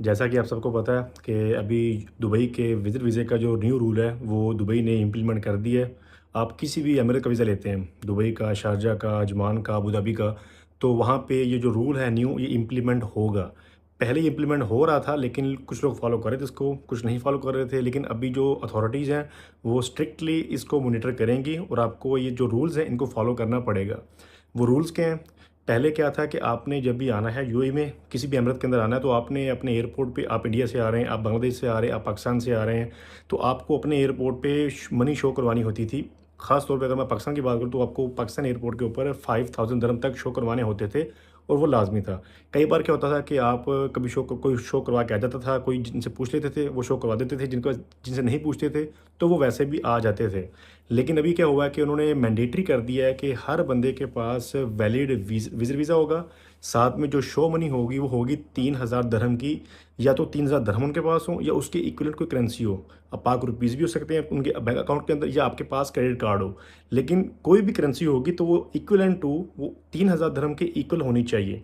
जैसा कि आप सबको पता है कि अभी दुबई के विज़िट वीज़े का जो न्यू रूल है वो दुबई ने इम्प्लीमेंट कर दिया है। आप किसी भी अमीरात का वीज़ा लेते हैं, दुबई का, शारजा का, अजमान का, अबू धाबी का, तो वहाँ पे ये जो रूल है न्यू ये इम्प्लीमेंट होगा। पहले ये इम्प्लीमेंट हो रहा था लेकिन कुछ लोग फ़ॉलो कर रहे थे इसको, कुछ नहीं फ़ॉलो कर रहे थे। लेकिन अभी जो अथॉरिटीज़ हैं वो स्ट्रिक्टली इसको मॉनिटर करेंगी और आपको ये जो रूल्स हैं इनको फ़ॉलो करना पड़ेगा। वो रूल्स क्या हैं? पहले क्या था कि आपने जब भी आना है यूएई में, किसी भी अमीरात के अंदर आना है, तो आपने अपने एयरपोर्ट पे, आप इंडिया से आ रहे हैं, आप बांग्लादेश से आ रहे हैं, आप पाकिस्तान से आ रहे हैं, तो आपको अपने एयरपोर्ट पे मनी शो करवानी होती थी। ख़ास तौर पे अगर मैं पाकिस्तान की बात करूँ तो आपको पाकिस्तान एयरपोर्ट के ऊपर 5000 दिरहम तक शो करवाने होते थे और वो लाजमी था। कई बार क्या होता था कि आप कभी कोई शो करवा के आ जाता था, कोई जिनसे पूछ लेते थे वो शो करवा देते थे, जिनसे नहीं पूछते थे तो वो वैसे भी आ जाते थे। लेकिन अभी क्या हुआ है कि उन्होंने मैंडेटरी कर दिया है कि हर बंदे के पास वैलिड विज़िट वीज़ा होगा, साथ में जो शो मनी होगी वो होगी 3000 दिरहम की। या तो 3000 दिरहम उनके पास हो या उसके इक्विवेलेंट कोई करेंसी हो। अब पाक रुपीज़ भी हो सकते हैं उनके बैंक अकाउंट के अंदर, या आपके पास क्रेडिट कार्ड हो। लेकिन कोई भी करेंसी होगी तो वो इक्विवेलेंट टू वो 3000 दिरहम के इक्वल होनी चाहिए।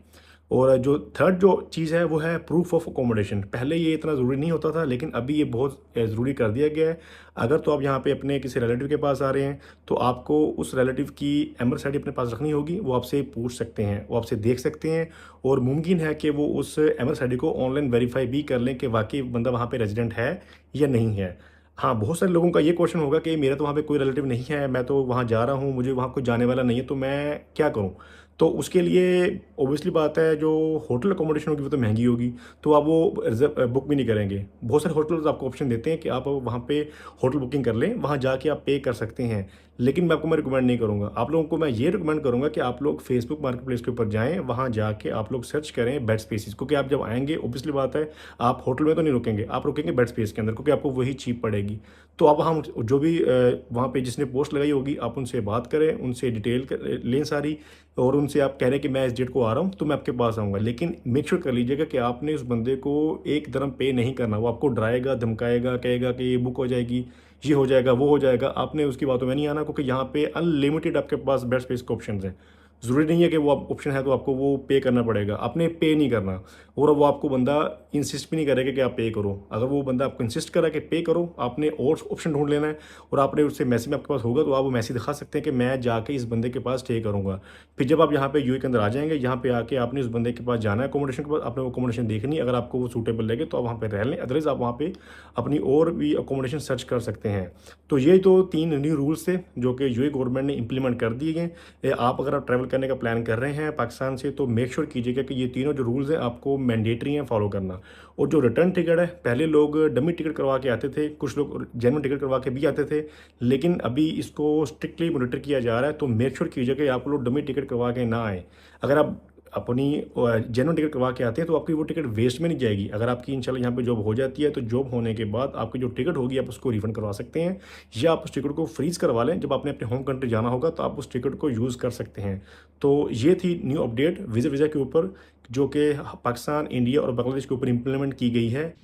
और जो थर्ड जो चीज़ है वो है प्रूफ ऑफ अकोमोडेशन। पहले ये इतना ज़रूरी नहीं होता था लेकिन अभी ये बहुत ज़रूरी कर दिया गया है। अगर तो आप यहाँ पे अपने किसी रिलेटिव के पास आ रहे हैं तो आपको उस रिलेटिव की एम्बेसी आईडी अपने पास रखनी होगी। वो आपसे पूछ सकते हैं, वो आपसे देख सकते हैं और मुमकिन है कि वो उस एम्बेसी आईडी को ऑनलाइन वेरीफाई भी कर लें कि वाकई बंदा वहाँ पे रेजिडेंट है या नहीं है। हाँ, बहुत सारे लोगों का ये क्वेश्चन होगा कि मेरा तो वहाँ पे कोई रिलेटिव नहीं है, मैं तो वहाँ जा रहा हूँ, मुझे वहाँ कोई जाने वाला नहीं है, तो मैं क्या करूँ? तो उसके लिए ऑब्वियसली बात है, जो होटल अकोमोडेशन होगी वो तो महंगी होगी, तो आप वो रिजर्व बुक भी नहीं करेंगे। बहुत सारे होटल्स आपको ऑप्शन देते हैं कि आप वहाँ पे होटल बुकिंग कर लें, वहाँ जाके आप पे कर सकते हैं। लेकिन मैं रिकमेंड नहीं करूँगा। आप लोगों को मैं ये रिकमेंड करूँगा कि आप लोग फेसबुक मार्केट प्लेस के ऊपर जाएँ, वहाँ जाके आप लोग सर्च करें बेड स्पेसेस, क्योंकि आप जब आएँगे ऑब्वियसली बात है, आप होटल में तो नहीं रुकेंगे, आप रुकेंगे बेड स्पेस के अंदर, क्योंकि आपको वही चीप पड़ेगी। तो अब हम जो भी वहाँ पे जिसने पोस्ट लगाई होगी, आप उनसे बात करें, उनसे डिटेल लें सारी, और उनसे आप कह रहे हैं कि मैं इस डेट को आ रहा हूँ तो मैं आपके पास आऊँगा। लेकिन मेक श्योर कर लीजिएगा कि आपने उस बंदे को एक दरम पे नहीं करना। वो आपको डराएगा, धमकाएगा, कहेगा कि ये बुक हो जाएगी, ये हो जाएगा, वो हो जाएगा। आपने उसकी बातों में नहीं आना, क्योंकि यहाँ पे अनलिमिटेड आपके पास बेड स्पेस के ऑप्शन हैं। ज़रूरी नहीं है कि वो आप ऑप्शन है तो आपको वो पे करना पड़ेगा, आपने पे नहीं करना। और वो आपको बंदा इंसिस्ट भी नहीं करेगा कि आप पे करो। अगर वो बंदा आपको इंसिस्ट करा कि पे करो, आपने और ऑप्शन ढूंढ लेना है। और आपने उससे मैसेज में आपके पास होगा तो आप वो मैसेज दिखा सकते हैं कि मैं जाके इस बंदे के पास स्टे करूँगा। फिर जब आप यहाँ पे यूएई के अंदर आ जाएंगे, यहाँ पे आके आपने उस बंदे के पास जाना है अकोमोडेशन के पास, आपने वो अकोमोडेशन देखनी है। अगर आपको वो सूटेबल लगे तो आप वहाँ पे रह लें, अदरवाइज़ आप वहाँ पे अपनी और भी अकोमोडेशन सर्च कर सकते हैं। तो ये तो 3 न्यू रूल्स थे जो कि यूएई गवर्नमेंट ने इम्प्लीमेंट कर दिए हैं। आप अगर आप ट्रैवल करने का प्लान कर रहे हैं पाकिस्तान से, तो मेक श्योर कीजिएगा कि ये तीनों जो रूल्स हैं आपको मैंडेटरी हैं फॉलो करना। और जो रिटर्न टिकट है, पहले लोग डमी टिकट करवा के आते थे, कुछ लोग जेन्युइन टिकट करवा के भी आते थे, लेकिन अभी इसको स्ट्रिक्टली मॉनिटर किया जा रहा है। तो मेक श्योर कीजिएगा कि आप लोग डमी टिकट करवा के ना आएँ। अगर आप अपनी जेन्युइन टिकट करवा के आते हैं तो आपकी वो टिकट वेस्ट में नहीं जाएगी। अगर आपकी इंशाल्लाह यहाँ पे जॉब हो जाती है तो जॉब होने के बाद आपकी जो टिकट होगी आप उसको रिफंड करवा सकते हैं, या आप उस टिकट को फ्रीज़ करवा लें। जब आपने अपने होम कंट्री जाना होगा तो आप उस टिकट को यूज़ कर सकते हैं। तो ये थी न्यू अपडेट वीज़ा के ऊपर, जो कि पाकिस्तान, इंडिया और बांग्लादेश के ऊपर इम्प्लीमेंट की गई है।